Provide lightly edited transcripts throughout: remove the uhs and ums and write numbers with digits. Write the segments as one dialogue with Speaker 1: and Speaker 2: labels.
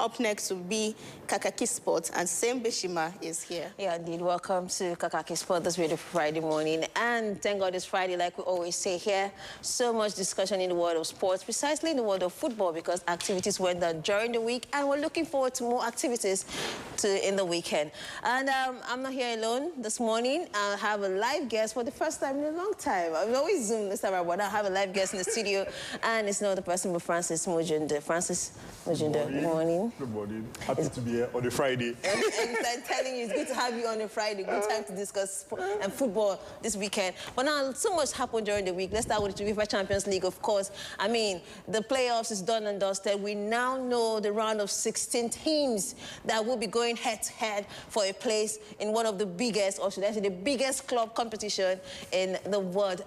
Speaker 1: up next will be KAKAKI Sports, and Sam Beshima is here.
Speaker 2: Yeah, indeed. Welcome to KAKAKI Sports this beautiful Friday morning. And thank God it's Friday, like we always say here. So much discussion in the world of sports, precisely in the world of football, because activities went down during the week, and we're looking forward to more activities in the weekend. And I'm not here alone this morning. I have a live guest for the first time in a long time. I've always Zoomed this time around, but I have a live guest in the studio, and it's no other person but Francis Mujunde. Francis Mujunde, good morning.
Speaker 3: Good morning. Happy to be here on a Friday.
Speaker 2: And I'm telling you, it's good to have you on a Friday. Good time to discuss football this weekend. But now, so much happened during the week. Let's start with the UEFA Champions League, of course. I mean, the playoffs is done and dusted. We now know the round of 16 teams that will be going head-to-head for a place in one of the biggest, or should I say, the biggest club competition in the world.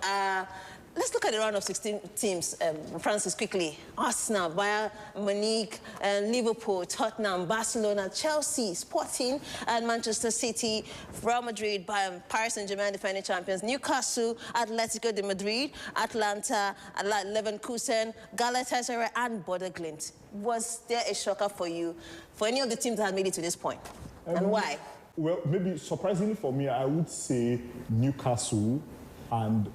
Speaker 2: Let's look at the round of 16 teams, Francis, quickly. Arsenal, Bayern Munich, Liverpool, Tottenham, Barcelona, Chelsea, Sporting, and Manchester City, Real Madrid, Bayern, Paris Saint-Germain, defending champions, Newcastle, Atletico de Madrid, Atlanta, Leverkusen, Galatasaray, and Bodo Glimt. Was there a shocker for you, for any of the teams that had made it to this point? And why?
Speaker 3: Well, maybe surprisingly for me, I would say Newcastle and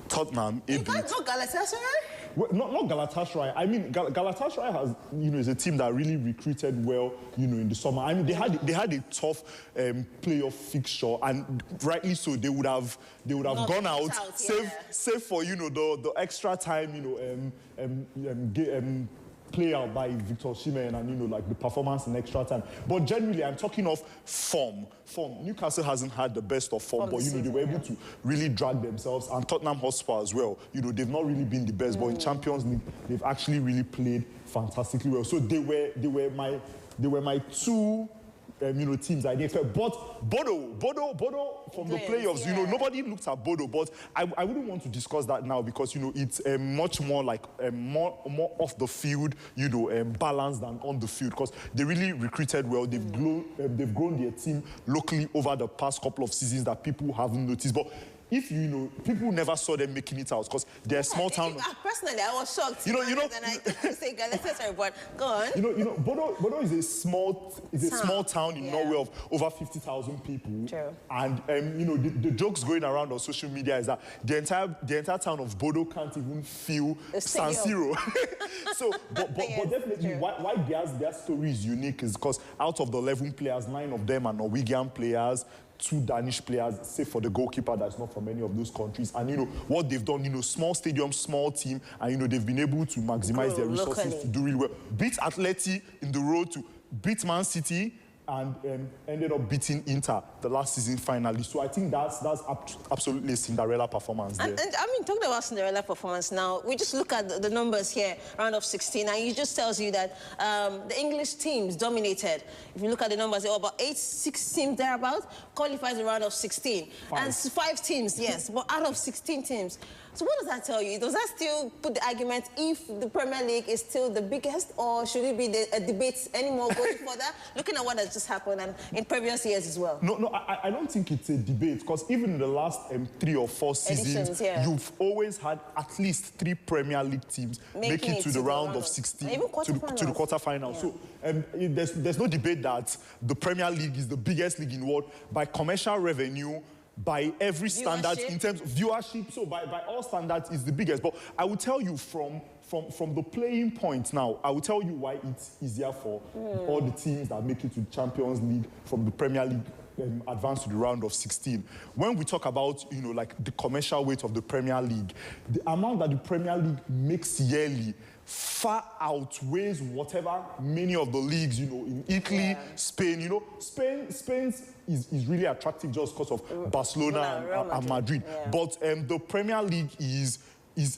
Speaker 3: Tottenham.
Speaker 2: You can't talk Galatasaray?
Speaker 3: Well, not Galatasaray. I mean, Galatasaray has, is a team that really recruited well, in the summer. I mean, they had a tough playoff fixture, and rightly so. They would have gone out, save for the extra time, play out by Victor Osimhen and, like the performance in extra time. But generally, I'm talking of form. Newcastle hasn't had the best of form, but, they were able to really drag themselves. And Tottenham Hotspur as well. They've not really been the best, but in Champions League, they've actually really played fantastically well. So they were my two teams I didn't expect. But Bodo from the playoffs, nobody looked at Bodo, but I wouldn't want to discuss that now because, it's much more like more off the field, balanced than on the field, because they really recruited well. They've grown their team locally over the past couple of seasons that people haven't noticed. But if people never saw them making it out because they're a small town.
Speaker 2: Personally, I was shocked. And I say Galatasaray, but go on.
Speaker 3: Bodo is a small town in Norway of over 50,000 people.
Speaker 2: True.
Speaker 3: And the jokes going around on social media is that the entire town of Bodo can't even feel San Siro. So, but definitely why their story is unique is because out of the 11 players, 9 of them are Norwegian players. 2 Danish players, save for the goalkeeper that's not from any of those countries. And, what they've done, small stadium, small team, and, they've been able to maximize their resources to do really well. Beat Atleti in the road to beat Man City and ended up beating Inter the last season finally. So I think that's absolutely a Cinderella performance there.
Speaker 2: And I mean, talking about Cinderella performance now, we just look at the numbers here, round of 16, and it just tells you that the English teams dominated. If you look at the numbers, there were about 6 teams thereabouts, qualifies the round of 16. 5. And 5 teams, yes, but out of 16 teams. So what does that tell you? Does that still put the argument if the Premier League is still the biggest, or should it be a debate anymore going further? Looking at what has just happened and in previous years as well.
Speaker 3: No, I don't think it's a debate, because even in the last 3 or 4 seasons, you've always had at least 3 Premier League teams make it to the round of 16, to the quarterfinals. So there's no debate that the Premier League is the biggest league in the world by commercial revenue, by every standard in terms of viewership. So by all standards, it's the biggest. But I will tell you from the playing point now, I will tell you why it's easier for all the teams that make it to the Champions League from the Premier League advance to the round of 16. When we talk about, like the commercial weight of the Premier League, the amount that the Premier League makes yearly far outweighs whatever many of the leagues, in Italy, Spain. Spain is really attractive just because of Barcelona and Madrid. Yeah. But the Premier League is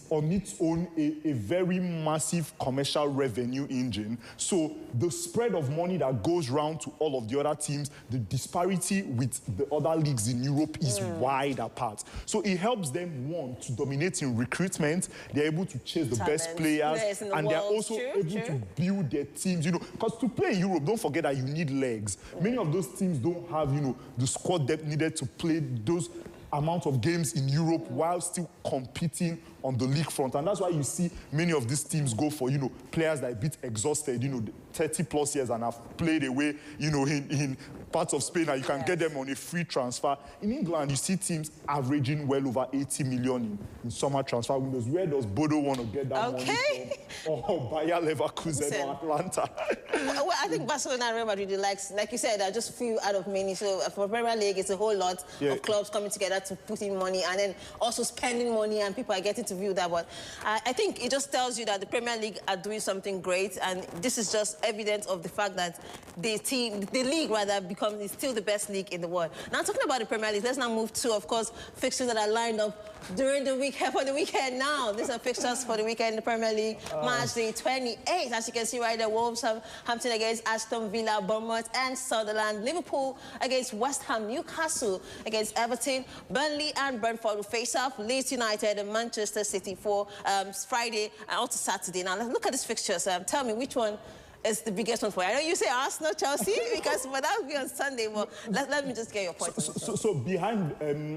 Speaker 3: on its own a very massive commercial revenue engine. So the spread of money that goes round to all of the other teams, the disparity with the other leagues in Europe is wide apart. So it helps them, one, to dominate in recruitment. They're able to chase the best players, and they're also able to build their teams. Because to play in Europe, don't forget that you need legs. Many of those teams don't have, the squad depth needed to play those amount of games in Europe while still competing on the league front. And that's why you see many of these teams go for, players that are a bit exhausted, 30+ years and have played away, in parts of Spain, and you can get them on a free transfer. In England, you see teams averaging well over 80 million in summer transfer windows. Where does Bodo want to get that money from? Or Bayer Leverkusen or Atlanta?
Speaker 2: Well, I think Barcelona and Real Madrid, like you said, are just few out of many. So for Premier League, it's a whole lot of clubs coming together to put in money and then also spending money, and people are getting to view that. But I think it just tells you that the Premier League are doing something great, and this is just evidence of the fact that the league is still the best league in the world. Now, talking about the Premier League, let's now move to, of course, fixtures that are lined up during the week, for the weekend now. These are fixtures for the weekend in the Premier League. March the 28th, as you can see right there, Wolverhampton against Aston Villa, Bournemouth and Sunderland, Liverpool against West Ham, Newcastle against Everton, Burnley and Brentford will face off, Leeds United and Manchester City for Friday and also Saturday. Now, let's look at these fixtures. Tell me which one is the biggest one for you. I know you say Arsenal, Chelsea, because that will be on Sunday. Well, let me just get your point.
Speaker 3: So behind,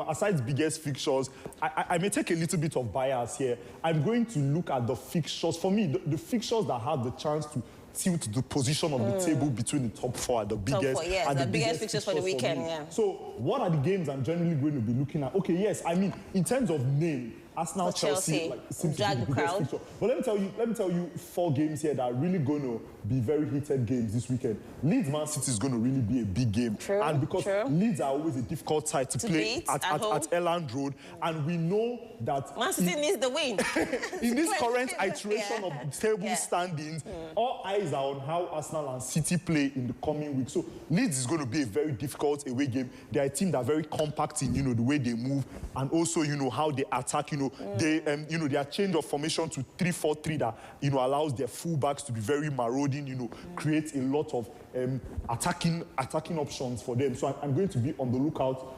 Speaker 3: aside biggest fixtures, I may take a little bit of bias here. I'm going to look at the fixtures. For me, the fixtures that have the chance to tilt the position of the table between the top four are the biggest.
Speaker 2: The biggest fixtures for the weekend,
Speaker 3: So what are the games I'm generally going to be looking at? Okay, yes, I mean, in terms of name, Arsenal, Chelsea seems to be the biggest fixture. But let me tell you 4 games here that are really going to be very heated games this weekend. Leeds Man City is going to really be a big game. And because Leeds are always a difficult side to play at Elland Road, and we know that
Speaker 2: Man City needs the win.
Speaker 3: In this current iteration of the table standings, all eyes are on how Arsenal and City play in the coming week. So Leeds is going to be a very difficult away game. They are a team that are very compact in the way they move, and also how they attack. They their change of formation to 3-4-3 that allows their fullbacks to be very marauding. Creates a lot of attacking options for them. So I'm going to be on the lookout,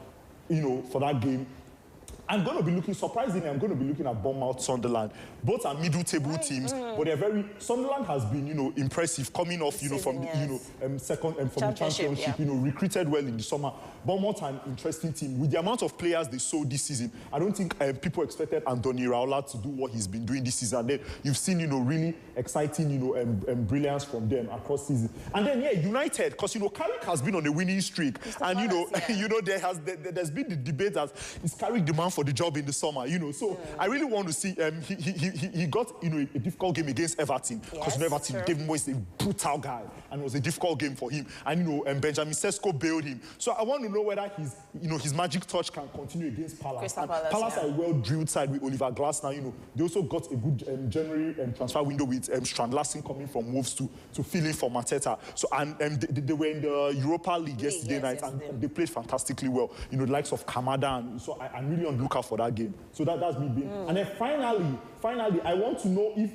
Speaker 3: for that game. I'm going to be looking, surprisingly, at Bournemouth, Sunderland. Both are middle table teams, but they're very... Sunderland has been, impressive, coming off, from the, from the championship, recruited well in the summer. Bournemouth are an interesting team. With the amount of players they sold this season, I don't think people expected Andoni Raiola to do what he's been doing this season. And then you've seen, really exciting, brilliance from them across season. And then, United, because, Carrick has been on a winning streak. And, there's been the debate that is Carrick the man for the job in the summer, So I really want to see, he got, a difficult game against Everton. Because, Everton, David Moyes is a brutal guy. And it was a difficult game for him. And, Benjamin Sesko bailed him. So I want to know whether his magic touch can continue against Palace. Palace are a well-drilled side with Oliver Glasner, They also got a good January transfer window with Strand Larsen coming from Wolves to fill in for Mateta. So, and they were in the Europa League yesterday night, and they played fantastically well. The likes of Kamada. And so I'm really on the lookout for that game. So that's me being. And then finally, I want to know if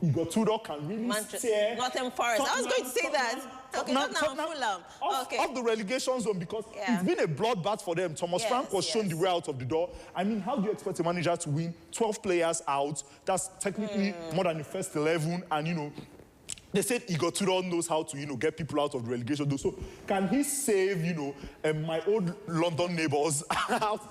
Speaker 3: Igor Tudor can really steer
Speaker 2: Nottingham Forest. I was going to say that. Okay, not now, Fulham.
Speaker 3: Off the relegation zone, because it's been a bloodbath for them. Thomas Frank was shown the way out of the door. I mean, how do you expect a manager to win 12 players out? That's technically more than the first 11, and they said Igor Tudor knows how to, get people out of the relegation. So can he save, my old London neighbours out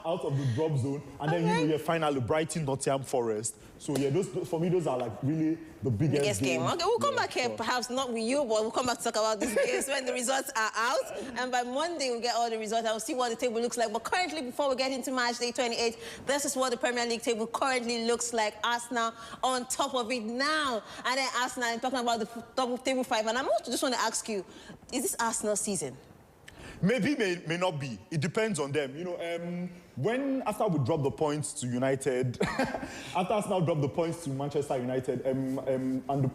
Speaker 3: of the drop zone? And then, finally, Brighton, Nottingham Forest. So, those for me, those are, really the biggest game.
Speaker 2: Okay, we'll come back here, perhaps not with you, but we'll come back to talk about these games when the results are out. And by Monday, we'll get all the results and we'll see what the table looks like. But currently, before we get into match day 28, this is what the Premier League table currently looks like. Arsenal on top of it now. And then Arsenal, I'm talking about the top table 5. And I just want to ask you, is this Arsenal season?
Speaker 3: Maybe, may not be. It depends on them. After we dropped the points to United, after Arsenal dropped the points to Manchester United, and the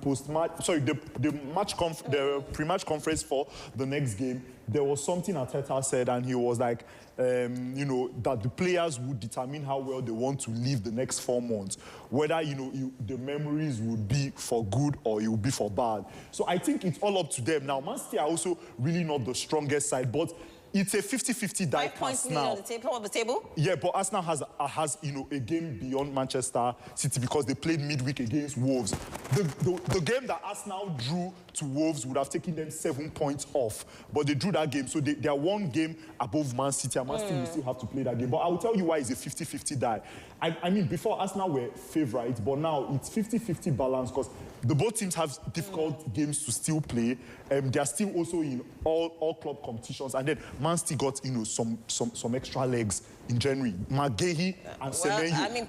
Speaker 3: the pre-match conference for the next game, there was something Arteta said, and he was like, that the players would determine how well they want to live the next 4 months, whether, the memories would be for good or it would be for bad. So I think it's all up to them. Now, Man City are also really not the strongest side, but it's a 50-50 die cast now.
Speaker 2: 5 points on the table?
Speaker 3: Yeah, but Arsenal has you know, a game beyond Manchester City because they played midweek against Wolves. The game that Arsenal drew to Wolves would have taken them 7 points off, but they drew that game, so they are one game above Man City, and Man City will still have to play that game. But I will tell you why it's a 50-50 die. I mean, before Arsenal were favourites, but now it's 50-50 balance because the both teams have difficult games to still play. They are still also in all club competitions, and then Man City got, you know, some extra legs in January. Maguire and Semenyo. I mean,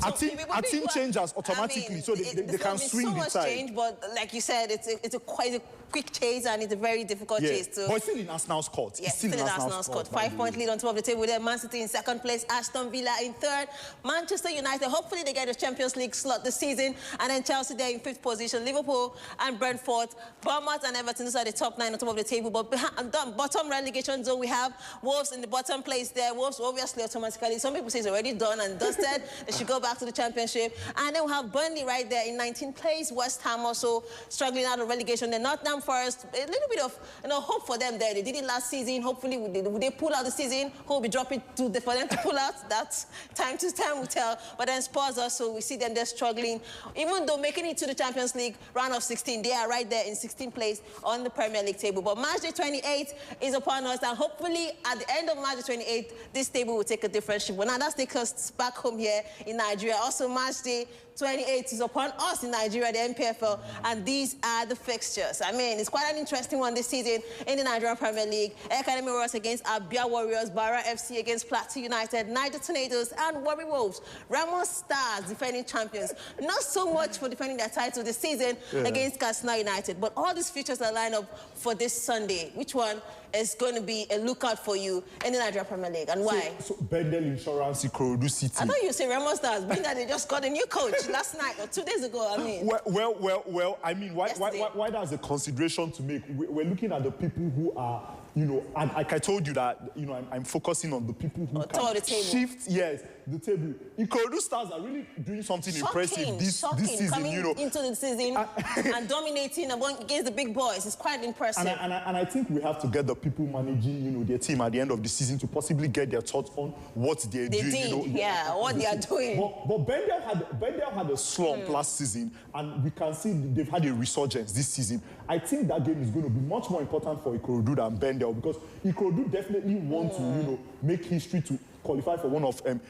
Speaker 3: our team changes automatically, so they can swing the tide.
Speaker 2: So much change, but like you said, it's quite a quick chase, and it's a very difficult chase too.
Speaker 3: But it's still in Arsenal's court.
Speaker 2: Yes, still in Arsenal's court. 5-point lead on top of the table there. Man City in second place, Aston Villa in third, Manchester United, hopefully they get a Champions League slot this season, and then Chelsea there in fifth position, Liverpool and Brentford, Bournemouth and Everton, those are the top 9 on top of the table. But bottom relegation zone, we have Wolves in the bottom place there. Wolves obviously automatically, some people say it's already done and dusted. They should go back to the Championship. And then we have Burnley right there in 19th place, West Ham also struggling out of relegation. Then Nottingham Forest, a little bit of hope for them there. They did it last season. Hopefully, would they pull out the season? Who will be dropping for them to pull out? That's time will tell. But then Spurs also, we see them there struggling. Even though making it to the Champions League round of 16, they are right there in 16th place on the Premier League table. But match day 28 is upon us, and hopefully at the end of match day 28, this table will take a different shape. But now that's take us back home here in Nigeria. Also, match day 28 is upon us in Nigeria, the NPFL, and these are the fixtures. I mean, it's quite an interesting one this season in the Nigerian Premier League. Academy Warriors against Abia Warriors, Bara FC against Plateau United, Niger Tornadoes and Warri Wolves. Ramos Stars, defending champions. Not so much for defending their title this season against Katsina United, but all these features are lined up for this Sunday. Which one is going to be a lookout for you in the Nigerian Premier League, and why?
Speaker 3: So Bendel Insurance, Ikorodu City.
Speaker 2: I thought you say Ramos Stars, being that they just got a new coach last night or 2 days ago, I mean.
Speaker 3: Well, I mean, why that's a consideration to make? We're looking at the people who are, you know, and like I told you that, you know, I'm focusing on the people who can shift, the table. Ikorodu Stars are really doing something impressive this season,
Speaker 2: coming
Speaker 3: you know.
Speaker 2: into the season and dominating against the big boys. It's quite impressive.
Speaker 3: And I think we have to get the people managing, you know, their team at the end of the season to possibly get their thoughts on what they're doing. You know,
Speaker 2: what they are doing.
Speaker 3: But Bendel had a slump last season, and we can see they've had a resurgence this season. I think that game is going to be much more important for Ikorodu than Bendel, because Ikorodu definitely want to, you know, make history to qualify for one of the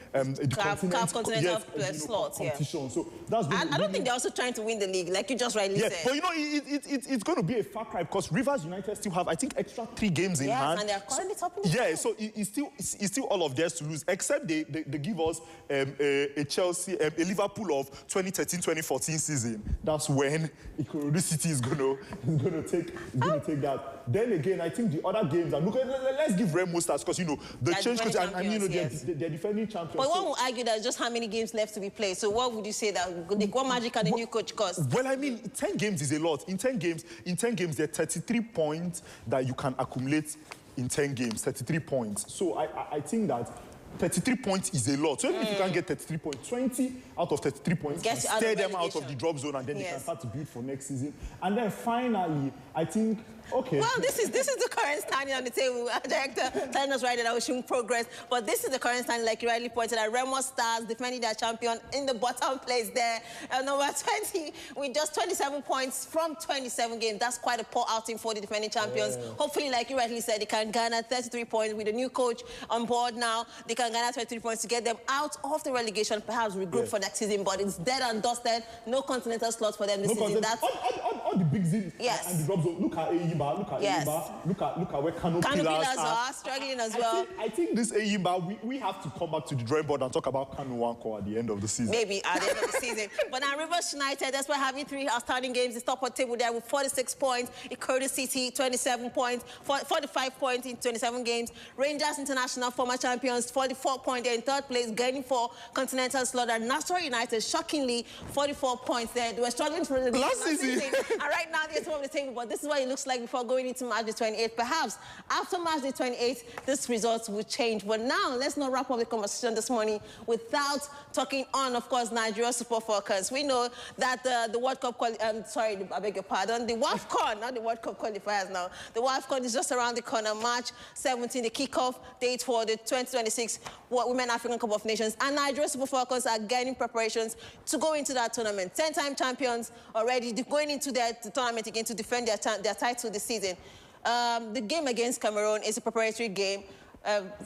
Speaker 3: continental
Speaker 2: slots.
Speaker 3: Competition. So that's
Speaker 2: I don't think they're also trying to win the league, like you just rightly said.
Speaker 3: But you know, it's going to be a far cry because Rivers United still have, I think, extra 3 games in hand.
Speaker 2: And they're currently top in the league.
Speaker 3: So it's still all of theirs to lose, except they give us a Chelsea, a Liverpool of 2013-2014 season. That's when Ikorodu City is going to take that. Then again, I think the other games, and look, let's give Remo Stars, because you know the change coach, and you know they're defending champions.
Speaker 2: But one will argue that just how many games left to be played. So what would you say that what magic can the new coach cost?
Speaker 3: Well, I mean, 10 games is a lot. In 10 games, there are 33 points that you can accumulate in 10 games. 33 points. So I think that 33 points is a lot. So even if you can't get 33 points, 20 out of 33 points can steer them out of the drop zone, and then they can start to build for next season. And then finally, I think, okay.
Speaker 2: Well, this is the current standing on the table. Our director telling us right that we're showing progress. But this is the current standing, like you rightly pointed out. Remo Stars defending their champion in the bottom place there. Number 20 with just 27 points from 27 games. That's quite a poor outing for the defending champions. Hopefully, like you rightly said, they can garner 33 points with a new coach on board now. They can garner 23 points to get them out of the relegation, perhaps regroup for next season. But it's dead and dusted. No continental slots for them this season. That's
Speaker 3: all the big zins and the drop zone. Look at Eyimba, look at Eyimba, look at where Kano Pillars are
Speaker 2: struggling as well.
Speaker 3: I think this Eyimba, we have to come back to the drawing board and talk about Kano Wanko at the end of the season.
Speaker 2: Maybe at the end of the season. But now Rivers United, that's why having 3 outstanding games, is top of the table there with 46 points. Ikorodu City, 27 points, 45 points in 27 games. Rangers International, former champions, 44 points. They're in 3rd place, gaining for continental slot. And Nassau United, shockingly, 44 points there. They were struggling for the
Speaker 3: last season.
Speaker 2: And right now, they're top of the table, but this is what it looks like before going into match day 28. Perhaps after match day 28, this result will change. But now, let's not wrap up the conversation this morning without talking on, of course, Nigeria Super Falcons. We know that the World Cup, sorry, I beg your pardon, the WAFCON, not the World Cup qualifiers now. The WAFCON is just around the corner. March 17, the kickoff date for the 2026 Women African Cup of Nations. And Nigeria Super Falcons are getting preparations to go into that tournament. 10-time champions already going into the tournament again to defend their title this season. The game against Cameroon is a preparatory game.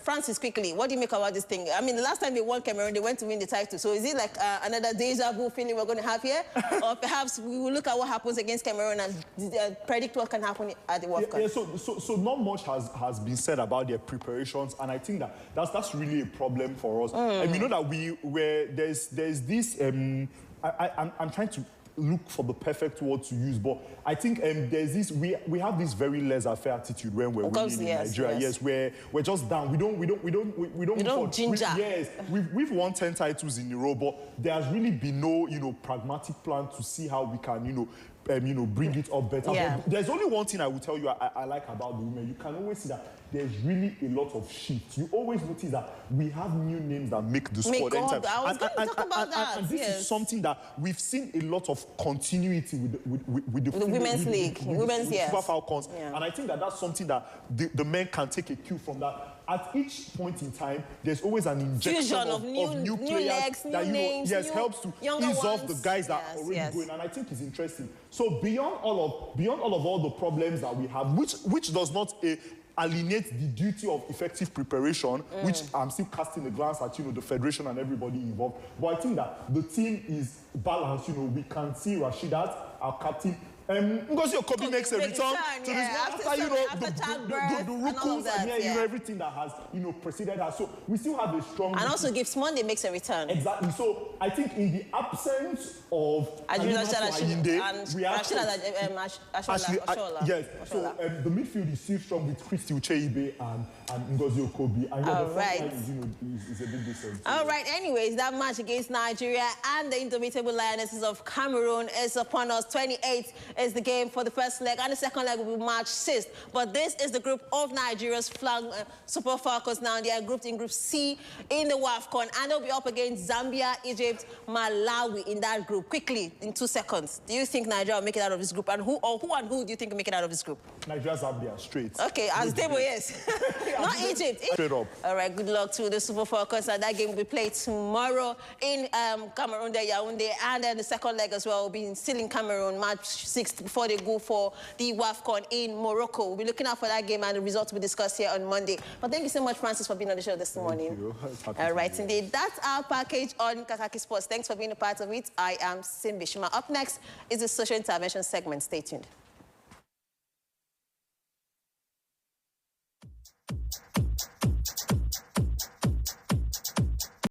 Speaker 2: Francis, quickly, what do you make about this thing? I mean, the last time they won Cameroon, they went to win the title. So is it like another deja vu feeling we're going to have here? Or perhaps we will look at what happens against Cameroon and predict what can happen at the World Cup?
Speaker 3: So not much has been said about their preparations, and I think that's really a problem for us. And we know that there's this. I'm trying to look for the perfect word to use, but I think there's this, we have this very laissez-faire attitude when we're winning in Nigeria. Yes, where we're just down. We don't ginger. We've won 10 titles in a row, but there's really been no pragmatic plan to see how we can bring it up better. But there's only one thing I will tell you I like about the women. You can always see that there's really a lot of shifts. You always notice that we have new names that make the squad anytime.
Speaker 2: I was going to talk about that.
Speaker 3: And this is something that we've seen a lot of continuity with the
Speaker 2: Women's League,
Speaker 3: with Super Falcons. Yeah. And I think that's something that the men can take a cue from that. At each point in time, there's always an injection of new players
Speaker 2: legs,
Speaker 3: that
Speaker 2: names,
Speaker 3: helps to ease off the guys that are already going. And I think it's interesting. So beyond all of the problems that we have, which does not alienate the duty of effective preparation, which I'm still casting a glance at the federation and everybody involved. But I think that the team is balanced. We can see Rashidat, our captain. Ngozi Okobi makes a return to this after the ruckus and everything that has preceded her. So we still have a strong.
Speaker 2: And also Gibbs Monday makes a return.
Speaker 3: Exactly. So I think in the absence of Ayinde, we have yes. So the midfield is still strong with Christy Ucheibe and Ngozi Okobi. And
Speaker 2: all
Speaker 3: the
Speaker 2: right,
Speaker 3: is a big difference.
Speaker 2: All right. Anyways, that match against Nigeria and the indomitable Lionesses of Cameroon is upon us. 28th is the game for the first leg, and the second leg will be March 6th. But this is the group of Nigeria's Super Falcons now. They are grouped in Group C in the WAFCON, and they'll be up against Zambia, Egypt, Malawi in that group. Quickly, in 2 seconds, do you think Nigeria will make it out of this group? And who do you think will make it out of this group?
Speaker 3: Nigeria, Zambia, straight.
Speaker 2: Okay, as the table, yes. Not Egypt.
Speaker 3: Straight up.
Speaker 2: All right, good luck to the Super Falcons. And that game will be played tomorrow in Cameroon, Yaoundé, and then the second leg as well will be still in Cameroon, March 6th, before they go for the WAFCON in Morocco. We'll be looking out for that game, and the results will be discussed here on Monday. But thank you so much, Francis, for being on the show this morning.
Speaker 3: Thank you.
Speaker 2: All right, indeed. That's our package on Kakaki Sports. Thanks for being a part of it. I am Simbi Shima. Up next is the social intervention segment. Stay tuned.